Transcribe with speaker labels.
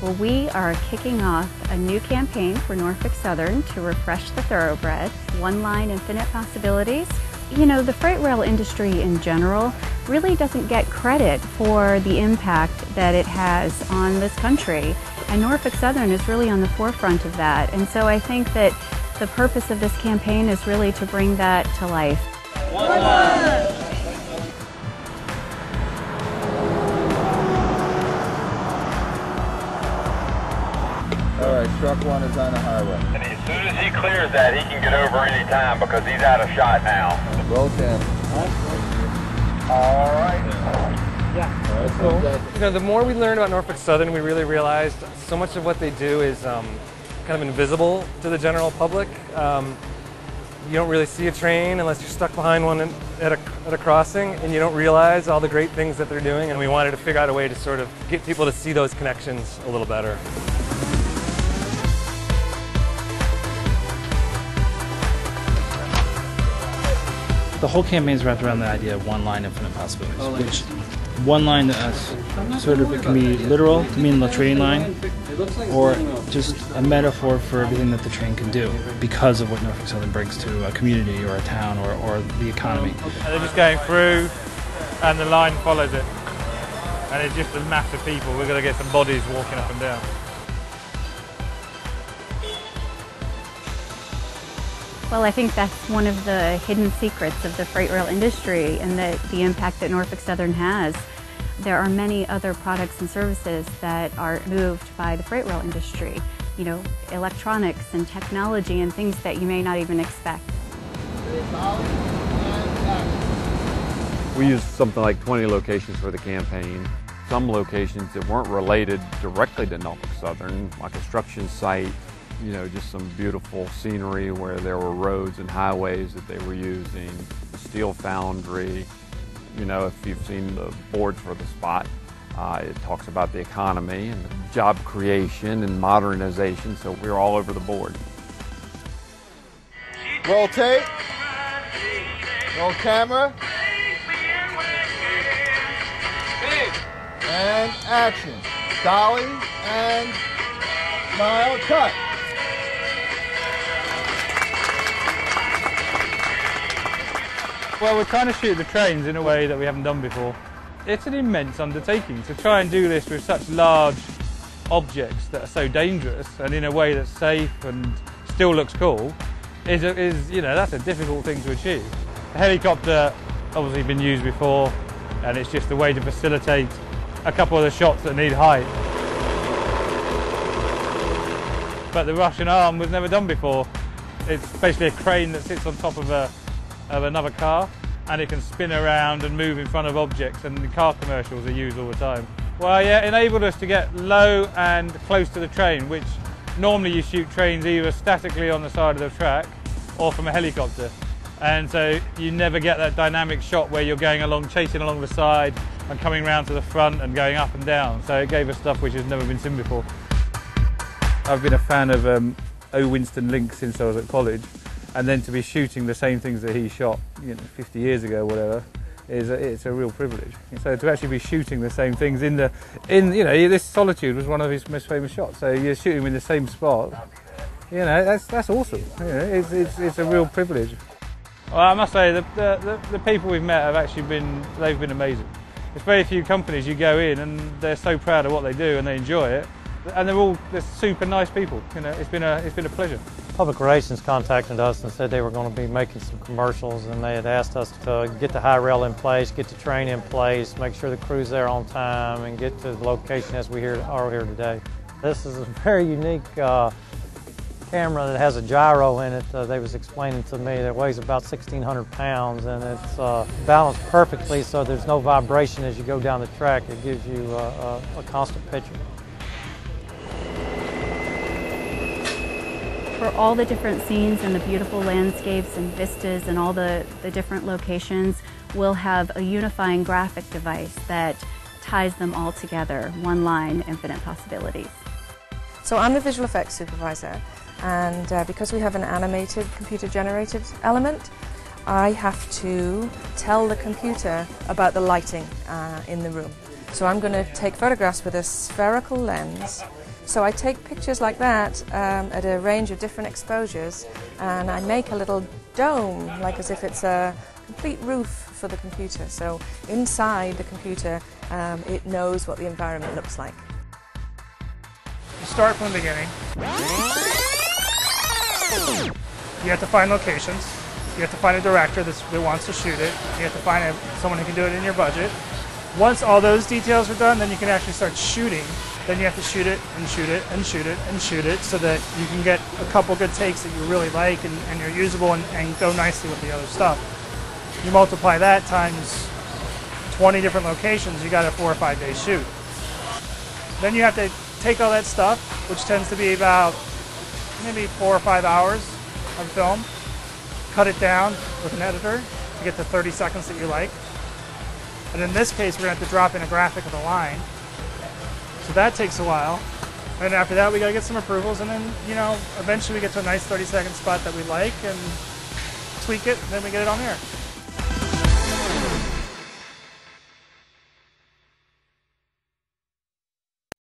Speaker 1: Well, we are kicking off a new campaign for Norfolk Southern to refresh the thoroughbred, One Line.Infinite possibilities. You know, the freight rail industry in general really doesn't get credit for the impact that it has on this country. And Norfolk Southern is really on the forefront of that. And so I think that the purpose of this campaign is really to bring that to life.
Speaker 2: One Line!
Speaker 3: Alright, truck one is on the highway.
Speaker 4: And as soon as he clears that, he can get over any time because he's out of shot now.
Speaker 3: Roll 10.
Speaker 4: Alright.
Speaker 2: Yeah. Cool. You know, the more we learn about Norfolk Southern, we really realized so much of what they do is kind of invisible to the general public. You don't really see a train unless you're stuck behind one at a crossing, and you don't realize all the great things that they're doing, and we wanted to figure out a way to sort of get people to see those connections a little better.
Speaker 5: The whole campaign is wrapped around the idea of one line, infinite possibilities, which one line to us, sort of, it can be literal, to mean the train line, or just a metaphor for everything that the train can do because of what Norfolk Southern brings to a community or a town or the economy.
Speaker 6: And they're just going through and the line follows it. And it's just a mass of people. We're going to get some bodies walking up and down.
Speaker 1: Well, I think that's one of the hidden secrets of the freight rail industry and the impact that Norfolk Southern has. There are many other products and services that are moved by the freight rail industry. You know, electronics and technology and things that you may not even expect.
Speaker 7: We used something like 20 locations for the campaign. Some locations that weren't related directly to Norfolk Southern, like a construction site, you know, just some beautiful scenery where there were roads and highways that they were using, a steel foundry. You know, if you've seen the boards for the spot, it talks about the economy and job creation and modernization, so we're all over the board.
Speaker 3: Roll tape. Roll camera. And action. Dolly and smile, cut.
Speaker 6: Well, we're trying to shoot the trains in a way that we haven't done before. It's an immense undertaking to try and do this with such large objects that are so dangerous and in a way that's safe and still looks cool is you know, that's a difficult thing to achieve. The helicopter obviously been used before, and it's just a way to facilitate a couple of the shots that need height. But the Russian arm was never done before. It's basically a crane that sits on top of another car, and it can spin around and move in front of objects, and the car commercials are used all the time. Well, yeah, it enabled us to get low and close to the train, which normally you shoot trains either statically on the side of the track or from a helicopter. And so you never get that dynamic shot where you're going along, chasing along the side and coming round to the front and going up and down. So it gave us stuff which has never been seen before. I've been a fan of O. Winston Link since I was at college. And then to be shooting the same things that he shot, you know, 50 years ago, or whatever, it's a real privilege. So to actually be shooting the same things you know, this Solitude was one of his most famous shots. So you're shooting in the same spot. You know, that's awesome. You know, it's a real privilege. Well, I must say the people we've met have actually they've been amazing. There's very few companies you go in and they're so proud of what they do and they enjoy it, and they're super nice people. You know, it's been a pleasure.
Speaker 8: Public Relations contacted us and said they were going to be making some commercials, and they had asked us to get the high rail in place, get the train in place, make sure the crew's there on time, and get to the location as we are here today. This is a very unique camera that has a gyro in it. They was explaining to me that it weighs about 1,600 pounds, and it's balanced perfectly so there's no vibration as you go down the track. It gives you a constant picture.
Speaker 1: For all the different scenes and the beautiful landscapes and vistas and all the different locations, we'll have a unifying graphic device that ties them all together. One line, infinite possibilities.
Speaker 9: So I'm the visual effects supervisor, and because we have an animated computer-generated element, I have to tell the computer about the lighting in the room. So I'm going to take photographs with a spherical lens So I take pictures like that at a range of different exposures, and I make a little dome, like as if it's a complete roof for the computer. So inside the computer, it knows what the environment looks like.
Speaker 10: You start from the beginning. You have to find locations. You have to find a director that wants to shoot it. You have to find someone who can do it in your budget. Once all those details are done, then you can actually start shooting. Then you have to shoot it and shoot it and shoot it and shoot it so that you can get a couple good takes that you really like and you're usable and go nicely with the other stuff. You multiply that times 20 different locations, you got a 4 or 5 day shoot. Then you have to take all that stuff, which tends to be about maybe 4 or 5 hours of film, cut it down with an editor to get to 30 seconds that you like. And in this case, we're going to have to drop in a graphic of the line. So that takes a while. And after that, we got to get some approvals, and then, eventually we get to a nice 30-second spot that we like and tweak it, and then we get it on there.